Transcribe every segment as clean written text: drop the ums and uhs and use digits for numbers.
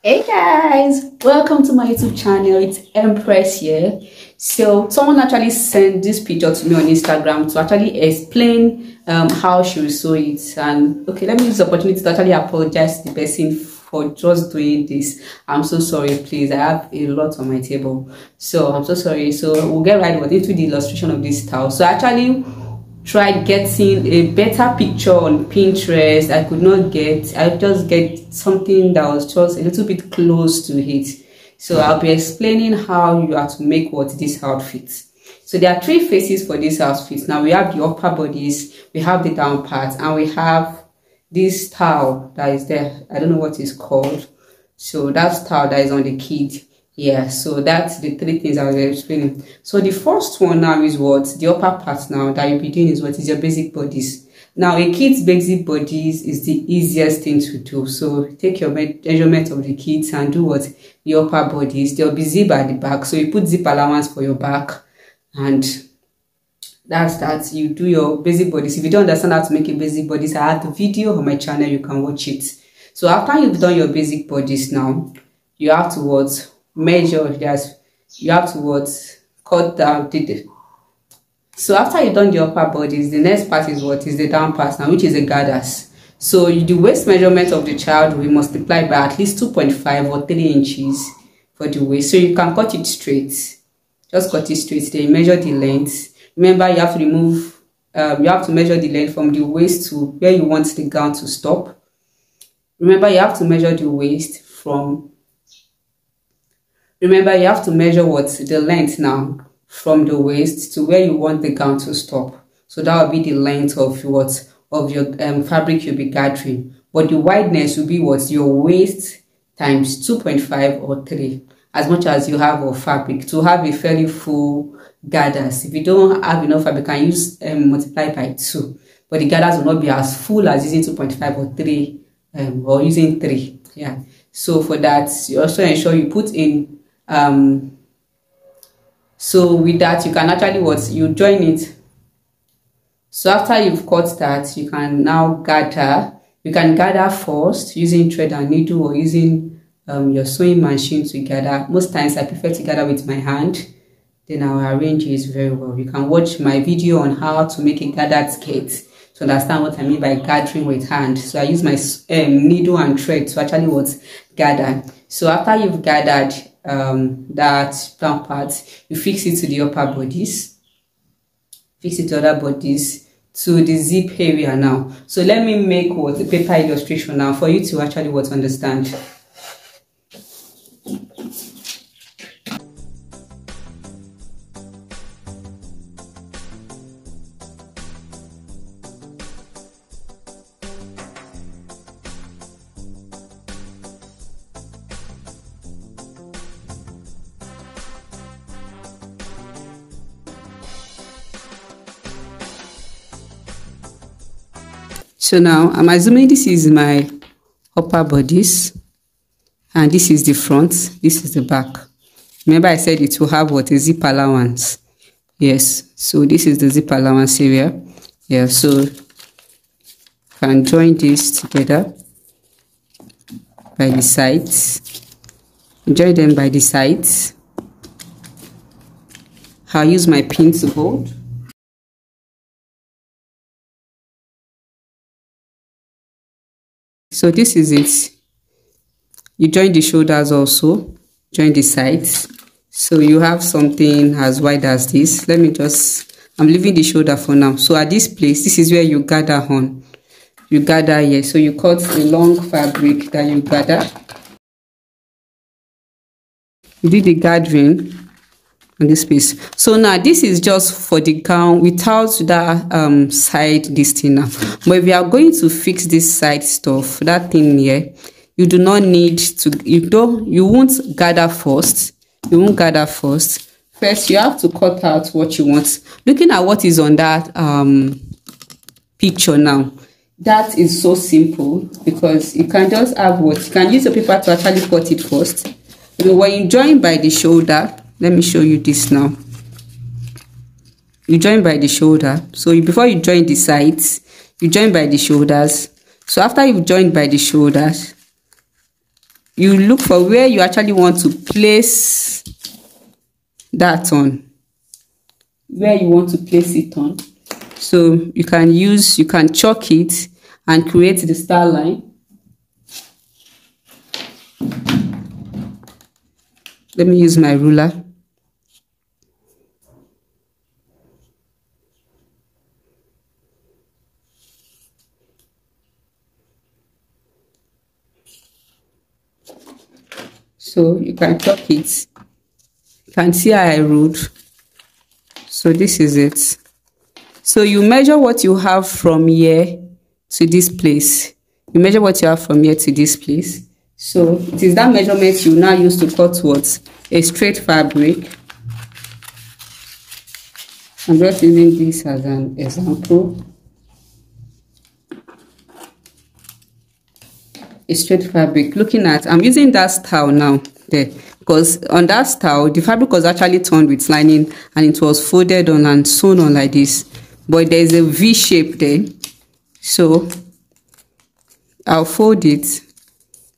Hey guys, welcome to my YouTube channel. It's Empress here. So someone actually sent this picture to me on Instagram to actually explain how she will sew it. And okay, let me use the opportunity to actually apologize to the person for just doing this. I'm so sorry, please. I have a lot on my table, so I'm so sorry. So we'll get right into the illustration of this style. So actually tried getting a better picture on Pinterest. I could not get. I just get something that was just a little bit close to it. So I'll be explaining how you have to make this outfit. So there are three faces for this outfit. Now we have the upper bodies, we have the down part, and we have this towel that is there. I don't know what it's called. So that's towel that is on the kid. Yeah, so that's the three things I was explaining. So the first one now is the upper part now that you'll be doing is is your basic bodies. Now a kid's basic bodies is the easiest thing to do. So take your measurement of the kids and do the upper bodies. There'll be zip at the back, so you put zip allowance for your back, and that's that. You do your basic bodies. If you don't understand how to make a basic bodies, I have the video on my channel, you can watch it. So after you've done your basic bodies now, you have to measure. You have to cut down the. So after you've done the upper bodies, the next part is the down part now, which is the gathers. So the waist measurement of the child will multiply by at least 2.5 or 3 inches for the waist. So you can cut it straight. Just cut it straight. Then measure the length. Remember, you have to remove. You have to measure the length from the waist to where you want the gown to stop. Remember, you have to measure the waist from. Remember, you have to measure the length now from the waist to where you want the gown to stop. So that will be the length of your fabric you'll be gathering. But the wideness will be your waist times 2.5 or 3, as much as you have of fabric to have a fairly full gathers. If you don't have enough fabric, you can use multiply by 2. But the gathers will not be as full as using 2.5 or 3 or using 3. Yeah. So for that, you also ensure you put in so with that you can actually you join it. So after you've cut that, you can now gather. You can gather first using thread and needle or using your sewing machine to gather. Most times I prefer to gather with my hand, then I'll arrange it very well. You can watch my video on how to make a gathered skirt to understand what I mean by gathering with hand. So I use my needle and thread to actually gather. So after you've gathered that down part, you fix it to the upper bodies, fix it to other bodies to the zip area now. So let me make a paper illustration now for you to actually understand. So now I'm assuming this is my upper bodies and this is the front, this is the back. Remember I said it will have a zip allowance. Yes, so this is the zip allowance area. Yeah, so you can join this together by the sides. Join them by the sides. I'll use my pin to hold. So this is it. You join the shoulders also, join the sides. So you have something as wide as this. I'm leaving the shoulder for now. So at this place, this is where you gather on. You gather here. So you cut a long fabric that you gather. You do the gathering on this piece. So now this is just for the gown without that side this thing now. But if you are going to fix this side stuff, that thing here, you do not need to. You won't gather first. You won't gather first. First, you have to cut out what you want. Looking at what is on that picture now, that is so simple because you can just have you can use the paper to actually cut it first. When you join by the shoulder. Let me show you this now. You join by the shoulder. So before you join the sides, you join by the shoulders. So after you've joined by the shoulders, you look for where you actually want to place that on, where you want to place it on. So you can chalk it and create the star line. Let me use my ruler. So you can chalk it. You can see how I wrote. So this is it. So you measure what you have from here to this place. You measure what you have from here to this place. So it is that measurement you now use to cut what? A straight fabric. I'm just using this as an example. A straight fabric. Looking at, I'm using that style now there, because on that style the fabric was actually turned with lining and it was folded on and sewn on like this, but there is a V shape there. So I'll fold it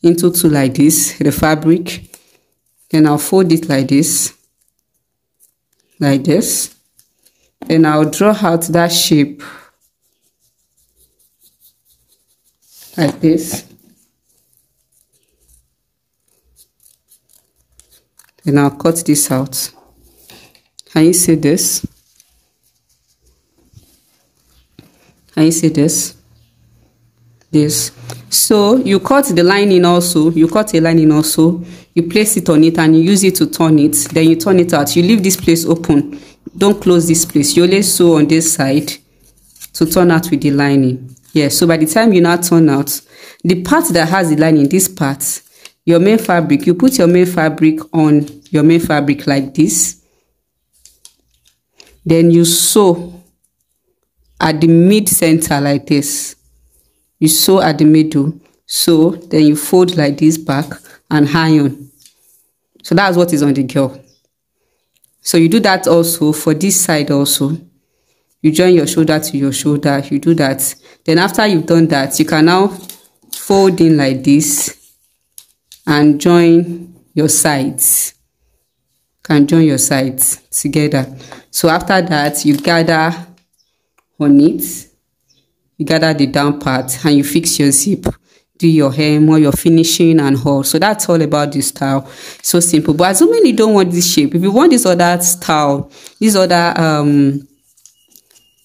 into two like this, the fabric, then I'll fold it like this, then I'll draw out that shape like this. Then I'll cut this out. Can you see this? Can you see this? This. So you cut the lining also. You cut a lining also. You place it on it and you use it to turn it. Then you turn it out. You leave this place open. Don't close this place. You only sew on this side to turn out with the lining. Yeah. So by the time you now turn out, the part that has the lining, this part, your main fabric, you put your main fabric on your main fabric like this. Then you sew at the mid center like this. You sew at the middle. So then you fold like this back and iron. So that's what is on the girl. So you do that also for this side also. You join your shoulder to your shoulder. You do that. Then after you've done that, you can now fold in like this and join your sides. Can join your sides together. So after that, you gather on it. You gather the down part and you fix your zip. Do your hem or your finishing and all. So that's all about this style. So simple. But assuming you don't want this shape, if you want this other style, this other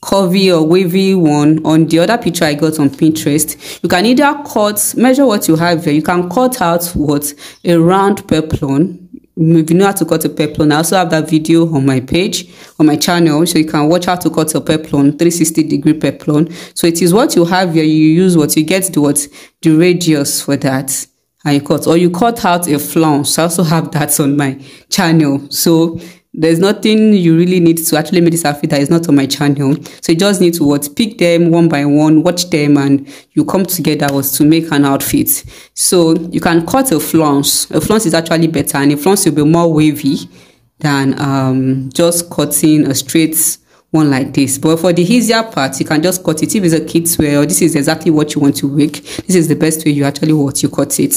curvy or wavy one on the other picture I got on Pinterest, you can either measure what you have here. You can cut out what a round peplon. If you know how to cut a peplon, I also have that video on my page, on my channel, so you can watch how to cut a peplon, 360-degree peplon. So it is what you have here. You use what you get the radius for that, and you cut, or you cut out a flounce. I also have that on my channel. So there's nothing you really need to actually make this outfit that is not on my channel. So you just need to pick them one by one, watch them, and you come together to make an outfit. So you can cut a flounce. A flounce is actually better, and a flounce will be more wavy than just cutting a straight one like this. But for the easier part, you can just cut it. If it's a kid's wear or this is exactly what you want to make, this is the best way you actually you cut it.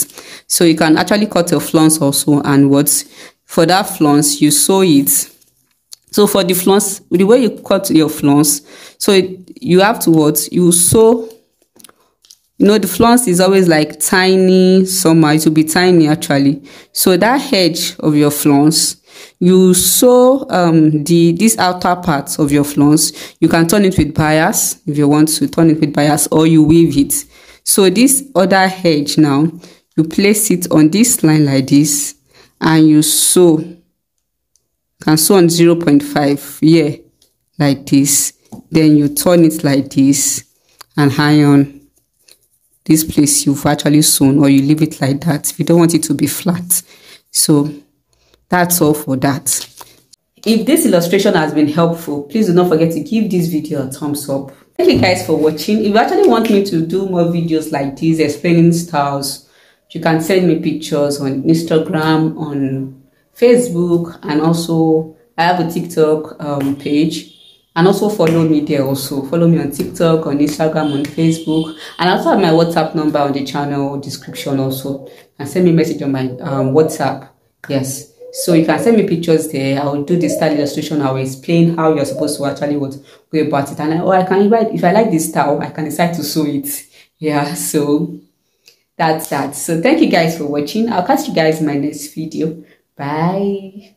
So you can actually cut a flounce also, and for that flounce, you sew it. So for the flounce, the way you cut your flounce, so you have to you sew. You know, the flounce is always like tiny. Somehow it will be tiny actually. So that edge of your flounce, you sew this outer part of your flounce. You can turn it with bias if you want to turn it with bias, or you weave it. So this other edge now, you place it on this line like this, and you sew. You can sew on 0.5 here like this. Then you turn it like this and iron this place you've actually sewn, or you leave it like that if you don't want it to be flat. So that's all for that. If this illustration has been helpful, please do not forget to give this video a thumbs up. Thank you guys for watching. If you actually want me to do more videos like this explaining styles, you can send me pictures on Instagram, on Facebook, and also I have a TikTok page. And also follow me there also. Follow me on TikTok, on Instagram, on Facebook. And I also have my WhatsApp number on the channel description also. And send me a message on my WhatsApp. Yes. So you can send me pictures there. I will do the style illustration. I will explain how you're supposed to actually go about it. And I can invite, if I like this style, I can decide to sew it. Yeah. So that's that. So thank you guys for watching. I'll catch you guys in my next video. Bye.